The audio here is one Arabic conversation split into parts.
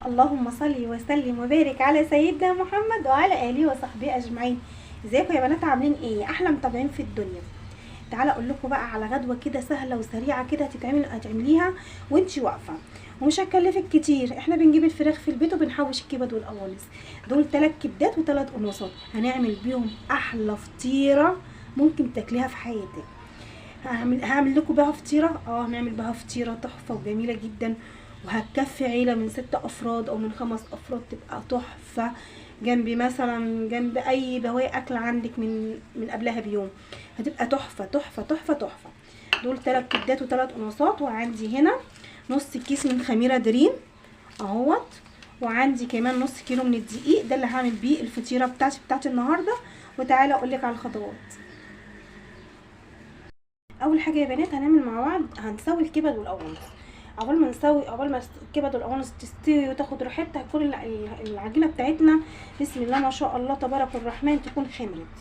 اللهم صل وسلم وبارك على سيدنا محمد وعلى اله وصحبه اجمعين. ازيكم يا بنات؟ عاملين ايه؟ احلى متابعين في الدنيا. تعالى اقول لكم بقى على غدوه كده سهله وسريعه كده هتعمليها وانتي واقفه، ومش هتكلفك كتير. احنا بنجيب الفراخ في البيت وبنحوش الكبد والقوانص. دول 3 كبدات و3 قناصات، هنعمل بيهم احلى فطيره ممكن تاكليها في حياتك. هعمل لكم بها فطيره، هنعمل بها فطيره تحفه وجميله جدا، وهتكفي عيله من 6 افراد او من 5 افراد، تبقى تحفه. جنب اي بواقي اكل عندك من قبلها بيوم، هتبقى تحفه تحفه تحفه تحفه. دول 3 كبدات و3 قناصات، وعندي هنا نص كيس من خميره دريم اهوت، وعندي كمان نص كيلو من الدقيق، ده اللي هعمل بيه الفطيره بتاعتي النهارده. وتعالى اقول لك على الخطوات. اول حاجه يا بنات هنعمل مع بعض، هنسوي الكبد والقوانص. قبل ما الكبد والقوانص تستوي وتاخد راحتها، كل العجينه بتاعتنا بسم الله ما شاء الله تبارك الرحمن تكون خمرت.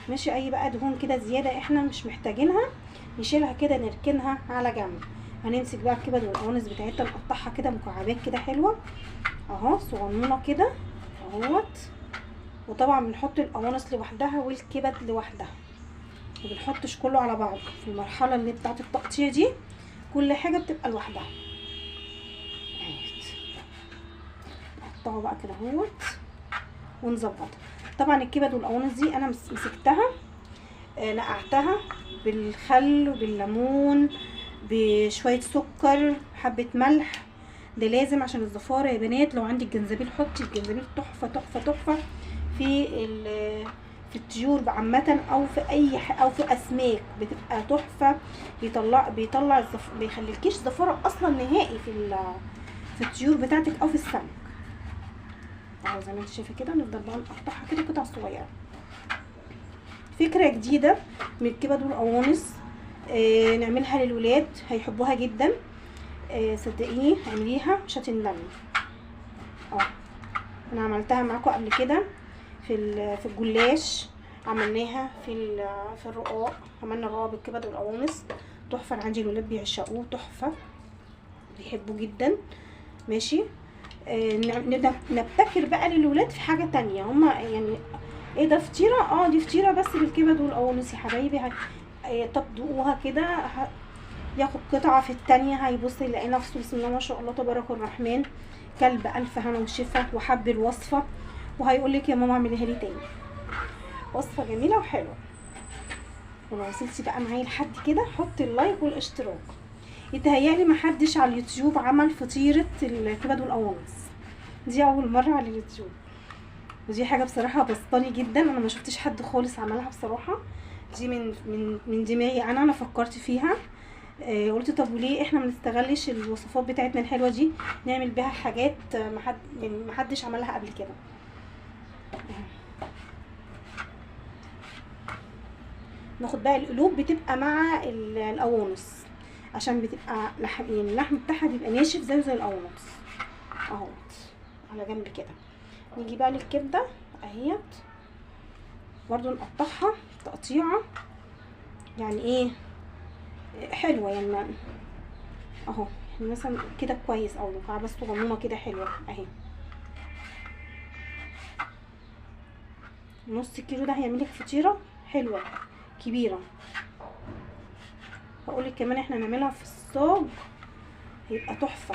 ماشي، اي بقى دهون كده زياده احنا مش محتاجينها نشيلها كده نركنها على جنب. هنمسك بقى الكبد والقوانص بتاعتنا نقطعها كده مكعبات كده حلوه اهو صغنونه كده اهوت. وطبعا بنحط القوانص لوحدها والكبد لوحدها، ما بنحطش كله على بعض. في المرحله اللي بتاعت التقطيع دي كل حاجه بتبقى لوحدها. نقطعه بقى كده اهوت ونظبطها. طبعا الكبد والقوانص دي انا مسكتها نقعتها بالخل وبالليمون بشويه سكر حبه ملح، ده لازم عشان الزفاره يا بنات. لو عندك جنزبيل حطي الجنزبيل، تحفه تحفه تحفه في الطيور عامه، او في او في اسماك بتبقى تحفه. بيطلع بيخليكيش زفاره اصلا نهائي في الطيور بتاعتك او في السمك اهو زي ما انت شايفه كده. نفضل بقى نقطعها كده قطع صغيره. فكره جديده من الكبد والقوانص، نعملها للولاد هيحبوها جدا. صدقيني اعمليها مش هتندمي. انا عملتها معاكم قبل كده في الجلاش، عملناها في الرقاق، عملنا الرقاق بالكبد والقوانص تحفه. انا عندي الولاد بيعشقوه، تحفه بيحبوه جدا. ماشي، نبتكر بقى للولاد في حاجه تانية. هما يعني ايه ده فطيره؟ دي فطيره بس بالكبد والقوانص يا حبايبي. طب دوقوها كده، ياخد قطعه في التانية هيبص يلاقي نفسه بسم الله ما شاء الله تبارك الرحمن كلب الف هنا وشفا وحب الوصفه، وهيقول لك يا ماما اعمليها لي تاني. وصفه جميله وحلوه. ولو وصلتي بقى معايا لحد كده حطي اللايك والاشتراك. يتهيألي محدش على اليوتيوب عمل فطيره الكبد والقوانص، دي اول مره على اليوتيوب، ودي حاجه بصراحه بسطاني جدا. انا ما شفتش حد خالص عملها بصراحه، دي من دماغي انا فكرت فيها. قلت طب وليه احنا ما نستغلش الوصفات بتاعتنا الحلوه دي نعمل بيها حاجات محدش عملها قبل كده. ناخد بقى القلوب بتبقى مع القوانص عشان بتبقى يعني اللحم بتاعها بيبقى ناشف زي القوانص اهوت على جنب كده. نيجي بقى للكبده اهيت برضو نقطعها تقطيعه يعني ايه حلوه يعني اهو، يعني مثلا كده كويس، او مكعبه صغنونه كده حلوه اهي. نص كيلو ده هيعملك فطيره حلوه كبيره. هقولك كمان احنا نعملها في الصاج هيبقى تحفه.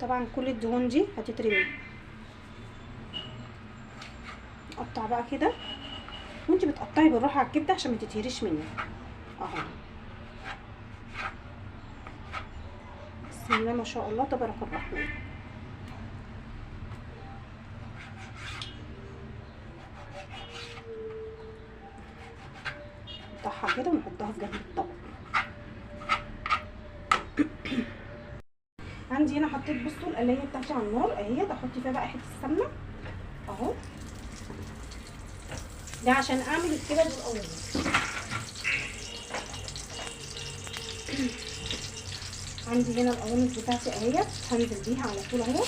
طبعا كل الدهون دي هتترمي. نقطع بقى كده وانت بتقطعي بالراحه على الكبده عشان ما تتهريش منك اهو. بسم الله ما شاء الله تبارك الرحمن. نقطعها كده ونحطها في جنب الطبق. عندي هنا حطيت بصوا القلايه بتاعتي على النار اهي، احط فيها بقى حته السمنه اهو، ده عشان اعمل الكبد والقوانص. عندي هنا القوانص بتاعتي اهي، هنزل بيها على طول اهو.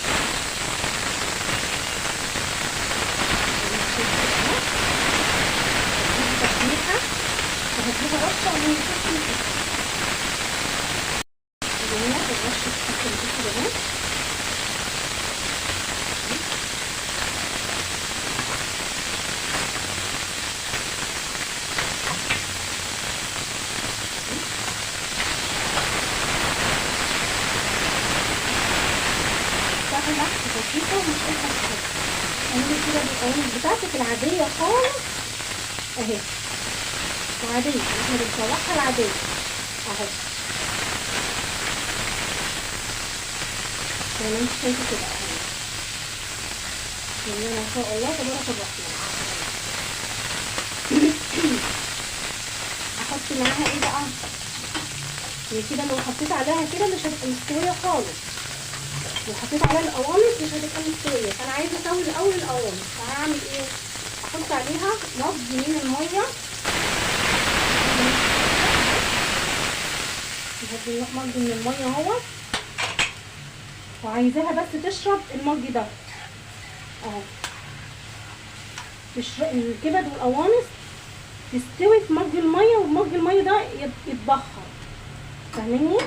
كده بالقوانص بتاعتك العاديه خالص اهي، العاديه احنا بنشوحها العاديه اهو زي ما انت شايفه كده اهو. يعني ما شاء الله تبارك الرحمن. احط معاها ايه بقى؟ هي كده لو حطيت عليها كده مش هتبقى مستويه خالص، لو حطيت عليها القوانص مش هتبقى مستويه، فانا عايزه اسوي الاول القوانص. فهعمل ايه؟ احط عليها مج من الميه، هدي مج من الميه اهو، وعايزاها بس تشرب المج ده اهو، الكبد والقوانص تستوي في مج الميه، ومج الميه ده يتبخر، فاهميني؟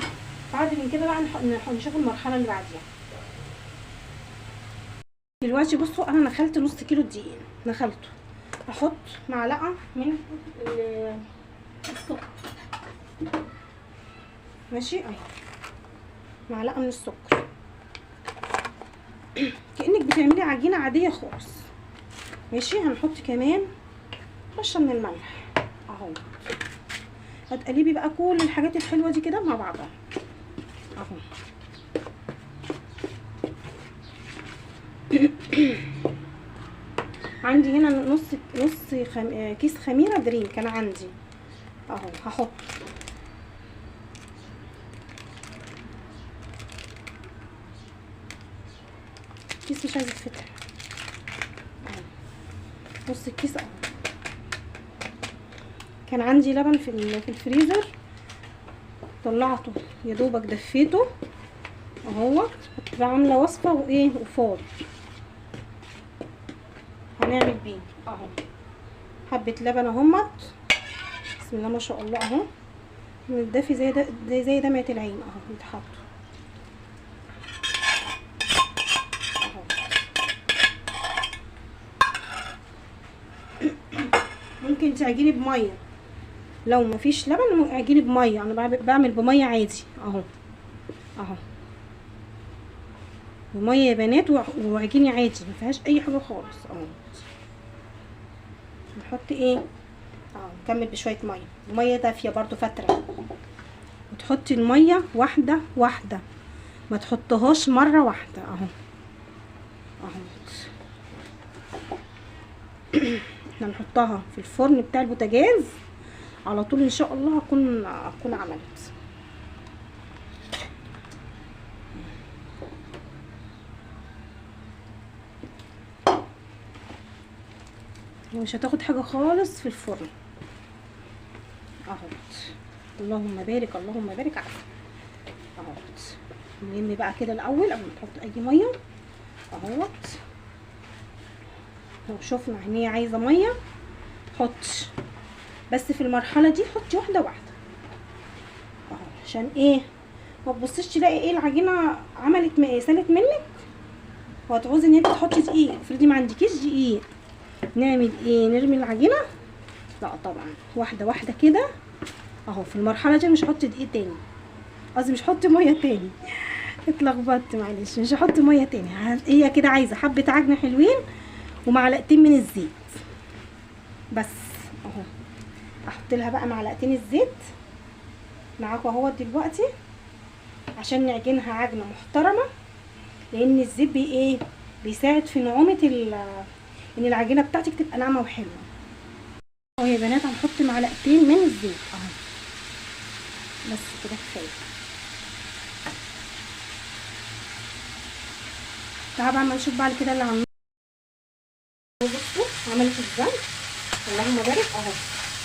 بعد من كده بقى نشوف المرحله اللي بعديها. دلوقتي بصوا انا نخلت نص كيلو دقيق، نخلته. احط معلقه من السكر، ماشي اهي، معلقه من السكر كأنك بتعملي عجينه عاديه خالص، ماشي. هنحط كمان رشه من الملح اهو. هتقلبي بقى كل الحاجات الحلوه دي كده مع بعضها اهو. عندي هنا نص كيس خميره دريم كان عندي اهو، هحط كيس مش عايزه يتفتح اهو، نص الكيس اهو. كان عندي لبن في الفريزر، طلعته يا دوبك دفيته اهو. كنت عامله وصفه وايه وفاض هنعمل بيه اهو. حبه لبن اهمت، بسم الله ما شاء الله اهو، متدفي زي ده زي دمعه العين اهو، يتحط اهو. ممكن تعجني بميه، لو مفيش لبن اعجني بميه، انا بعمل بميه عادي اهو اهو، وميه يا بنات، وعجيني عادي ما فيهاش اي حاجه خالص اهو. نحط ايه اهو، نكمل بشويه ميه دافيه برضو فتره، وتحطي الميه واحده واحده، ما تحطهاش مره واحده اهو اهو. احنا نحطها في الفرن بتاع البوتاجاز على طول ان شاء الله هكون عملت. ومش هتاخد حاجه خالص في الفرن اهو. اللهم بارك اللهم بارك عسل اهو. نلم بقى كده الاول قبل ما تحط اي ميه اهوت. لو شفنا ان هي عايزه ميه حطي، بس في المرحله دي حطي واحده واحده اهو، عشان ايه ما تبصيش تلاقي ايه العجينه عملت سالت منك وهتعوزي ان انت تحطي دقيق. افرضي ما عندكيش دقيق نعمل ايه؟ نرمي العجينه؟ لا طبعا، واحده واحده كده اهو. في المرحله دي مش هحط دقيق تاني، قصدي مش هحط ميه تاني، اتلخبطت معلش، مش هحط ميه تاني. هي كده عايزه حبه عجن حلوين ومعلقتين من الزيت بس اهو. احط لها بقى معلقتين الزيت معاكم اهو دلوقتي عشان نعجنها عجنه محترمه، لان الزيت ايه بيساعد في نعومه ان العجينه بتاعتك تبقى ناعمه وحلوه اهو. يا بنات هنحط معلقتين من الزيت اهو بس كده كفايه. طبعا ما نشوف بعد كده اللي عملناه. بصوا عملت ازاي، اللهم بارك اهو.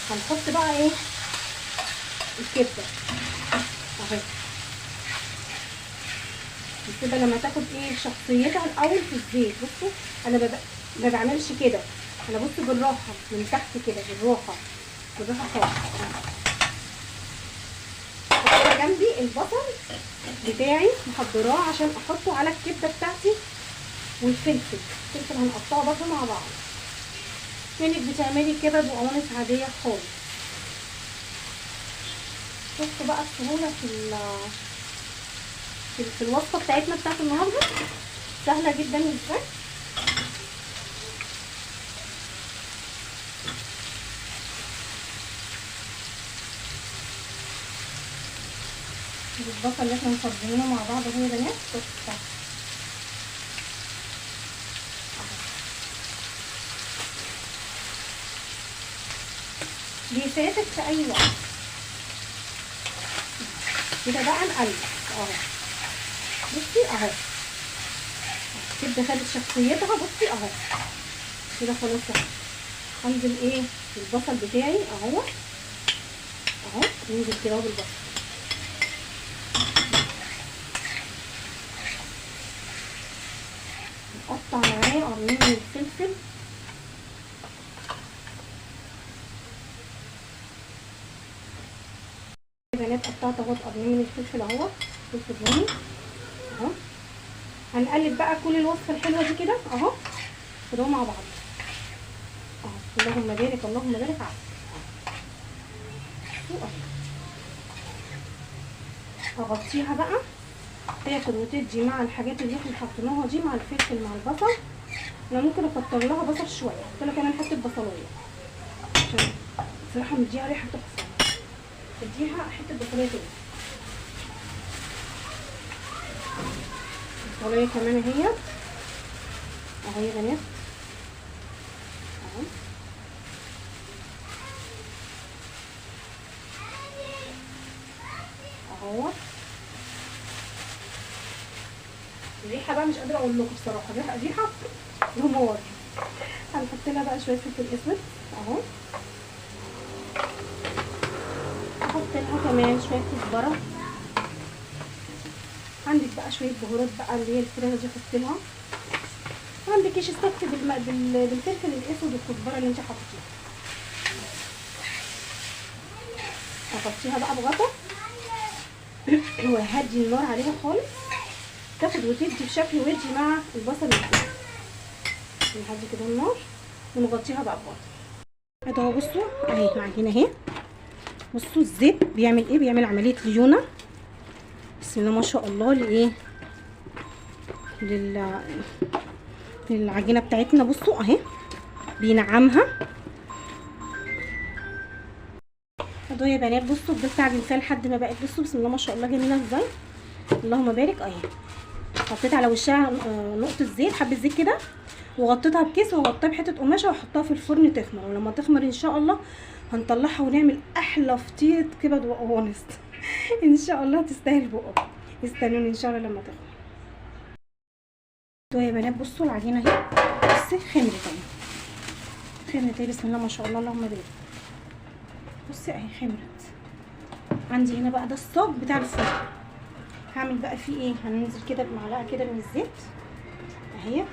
هنحط بقى ايه الكبده اهي. الكبده لما تاخد ايه شخصيتها الاول في الزيت. بصوا انا ما بعملش كده، انا بص بالراحه من تحت كده، بالراحه خالص. حطيت جنبي البصل بتاعي محضراه عشان احطه على الكبده بتاعتي، والفلفل هنقطعه برضه مع بعض، كأنك بتعملي كبد وقوانص عاديه خالص. شفتوا بقى السهوله في الوصفه بتاعتنا بتاعت النهارده، سهله جدا ازاي. البصل اللي احنا مفضلينه مع بعض اهو يا بنات. تحفه بيفاتك في اي وقت كده. بقى نقلب اهو، بصي اهو كده خدت شخصيتها. بصي اهو كده خلاص اهو. انزل ايه بالبصل بتاعي اهو اهو، ننزل كده بالبصل. نقطع معاه قرنين من الفلفل. يا بنات قطعت اهو قرنين من الفلفل اهو، فلفل رومي اهو. هنقلب بقى كل الوصفه الحلوه دي كده اهو كده مع بعض اهو. اللهم بارك اللهم بارك اهو. اغطيها بقى تاخد وتدي مع الحاجات اللي احنا حطيناها دي، مع الفلفل مع البصل. انا ممكن اكتر لها بصل شويه، احط لها كمان حته بصلايه عشان بصراحه مديها ريحه تحفه. اديها حته بصلايه تاني، بصلايه كمان اهي اهو يا بنات اهو. اهو الريحه بقى مش قادره اقول لكم بصراحه، ريحه دمار. هنحط لها بقى شويه فلفل اسود اهو. احط لها كمان شويه كزبره. عندك بقى شويه بهارات بقى اللي هي الفراخ دي احط لها. ما عندكيش استكفي بالفلفل الاسود والكزبره اللي انت حطيتيها. اغطيها بقى بغطا وهدي النار عليها خالص، تاخد وتدي بشكل ودي مع البصل والفلفل. نهدي كده النار ونغطيها بقى بغطا. اهو بصوا اهي العجينه اهي. بصوا الزيت بيعمل ايه، بيعمل عمليه ليونه بسم الله ما شاء الله لايه للعجينه بتاعتنا. بصوا اهي بينعمها اهو يا بنات. بصوا فضلت اعجن فيها لحد ما بقت بصوا بسم الله ما شاء الله جميله ازاي، اللهم بارك اهي. حطيت على وشها نقطه زيت، حبه زيت كده، وغطيتها بكيس وغطيتها بحته قماشه وحطها في الفرن تخمر. ولما تخمر ان شاء الله هنطلعها ونعمل احلى فطيره كبد وقوانص ان شاء الله تستاهل بقى. استنوني ان شاء الله لما تخمر يا بنات. بصوا العجينه اهي بصي خمرت اهي، خمرت اهي بسم الله ما شاء الله اللهم بارك. بصي اهي خمرت. عندي هنا بقى ده الصاج بتاع الفرن. هعمل بقى فيه ايه، هننزل كده بمعلقه كده من الزيت اهيت،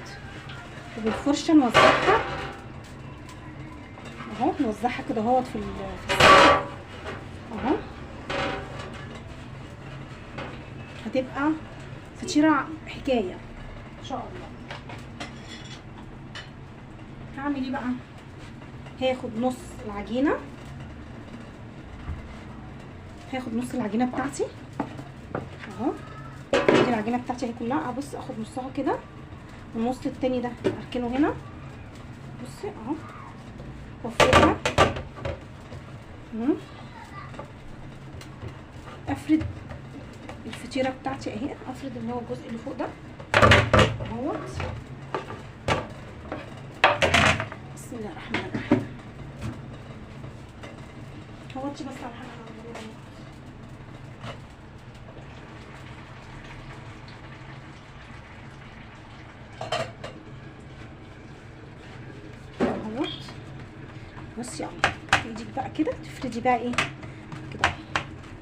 وبالفرشه نوزعها اهو. نوزعها كده اهوت في الصاج اهو. هتبقى فطيره حكايه ان شاء الله. هعمل ايه بقى، هاخد نص العجينه، هاخد نص العجينه بتاعتي اهو. دي العجينه بتاعتي اهي كلها. ابص اخد نصها كده والنص التاني ده اركنه هنا. بصي اهو وافردها، افرد الفطيره بتاعتي اهي. افرد اللي هو الجزء اللي فوق ده اهوت. بسم الله الرحمن الرحيم. هوطي بس على حاجه اهوت. بصي اهو ايدك بقى كده تفردي بقى ايه كده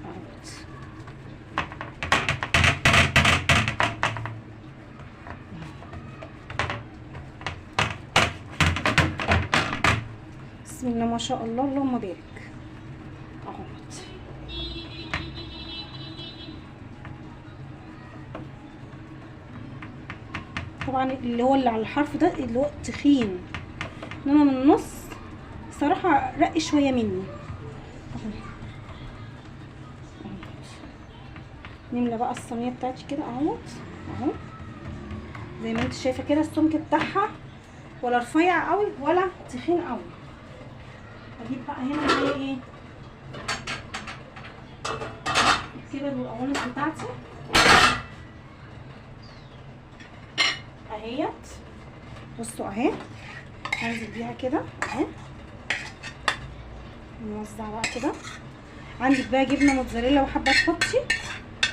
اهوت. بسم الله ما شاء الله اللهم بارك اهوت. طبعا اللي هو اللي على الحرف ده اللي هو تخين، انما من النص صراحه رق شويه مني اهو. نملى بقى الصينيه بتاعتي كده اهوت اهو. زي ما انت شايفه كده السمك بتاعها ولا رفيع قوي ولا تخين قوي. اجيب بقى هنا معايا ايه الكبد والقوانص بتاعتي اهيت. بصوا اهي، هنزل بيها كده اهي، نوزع بقى كده. عندك بقى جبنه موتزاريلا وحابه تحطي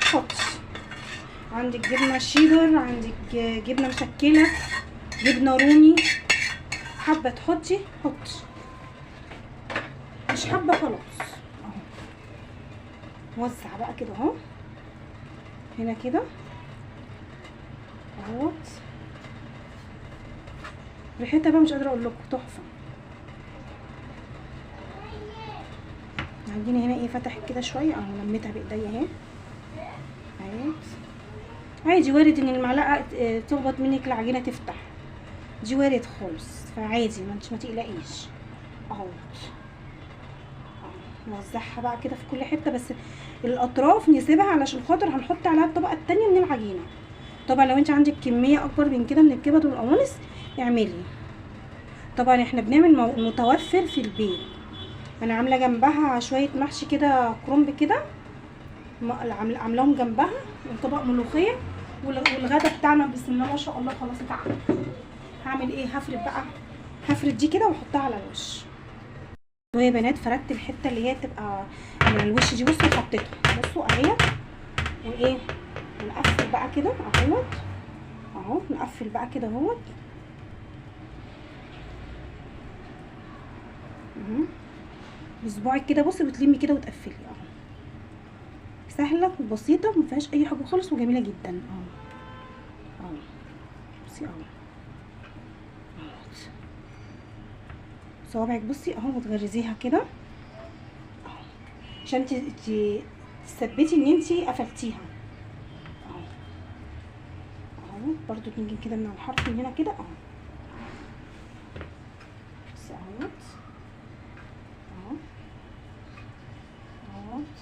حطي، عندك جبنه شيدر، عندك جبنه مشكله، جبنه رومي، حابه تحطي حطي، مش حابه خلاص اهو. نوزع بقى كده اهو، هنا كده اهوت. ريحتها بقى مش قادره اقول لكم تحفه. عندنا هنا ايه فتحت كده شويه اهو، لميتها بايديا اهي اهيت. عادي وارد ان المعلقه تخبط منك العجينه تفتح، دي وارد خالص، فعادي ما تقلقيش اهو. نوزعها بقى كده في كل حته، بس الاطراف نسيبها علشان خاطر هنحط عليها الطبقه التانية من العجينه. طبعا لو انت عندك كميه اكبر من كده من الكبد والقوانص اعملي. طبعا احنا بنعمل متوفر في البيت. انا عامله جنبها شويه محشي كده كرنب كده، عاملاهم جنبها وطبق ملوخيه، والغدا بتاعنا بسم الله ما شاء الله خلاص اتعمل. هعمل ايه؟ هفرد دي كده واحطها على الوش. يا بنات فردت الحته اللي هي تبقى من الوش دي، بصوا حطيتها، بصوا اهي. وايه، نقفل بقى كده اهوت اهو، نقفل بقى كده اهوت بصباعك كده، بصي بتلمي كده وتقفلي اهو. سهله وبسيطه ما فيهاش اي حاجه خالص وجميله جدا اهو بصي اهو صوابعك بصي اهو، وتغرزيها كده اهو عشان تثبتي ان انتي قفلتيها اهو اهو. برضو نيجي كده من على الحرف من هنا كده اهو، بصي اهوت اهو اهوت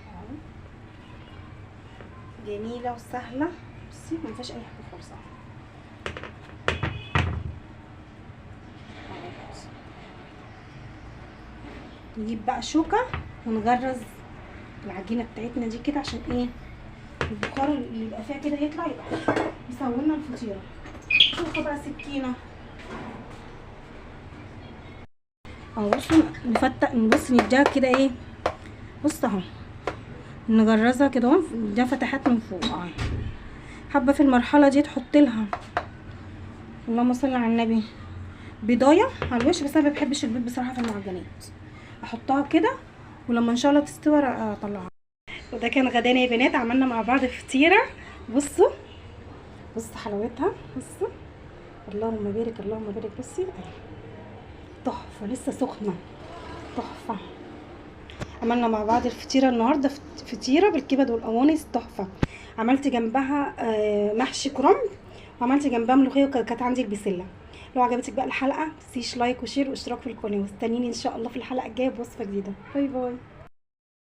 اهو. جميله وسهله، بصي ما فيهاش اي حاجه خالص اهو. نجيب بقى شوكه ونغرز العجينه بتاعتنا دي كده، عشان ايه البخار اللي يبقى فيها كده يطلع، يبقى يسوي لنا الفطيره. شوفوا بقى سكينه اهو، بصوا نفتح نبص نديها كده ايه، بص اهو نجرزها كده اهو، ده فتحات من فوق اهو. حابه في المرحله دي تحط لها اللهم صل على النبي بيضايه على الوش، بس انا ما بحبش البيض بصراحه في المعجنات، احطها كده ولما ان شاء الله تستوي اطلعها. وده كان غدانا يا بنات، عملنا مع بعض فطيره. بصوا حلاوتها، بصوا اللهم بارك اللهم بارك. بصي تحفه لسه سخنه تحفه. عملنا مع بعض الفطيره النهارده، فطيره بالكبد والقوانص تحفه. عملت جنبها محشي كرنب، وعملت جنبها ملوخيه، وكانت عندي البسله. لو عجبتك بقى الحلقه متنسيش لايك وشير واشتراك في القناه، واستنيني ان شاء الله في الحلقه الجايه بوصفه جديده. باي باي.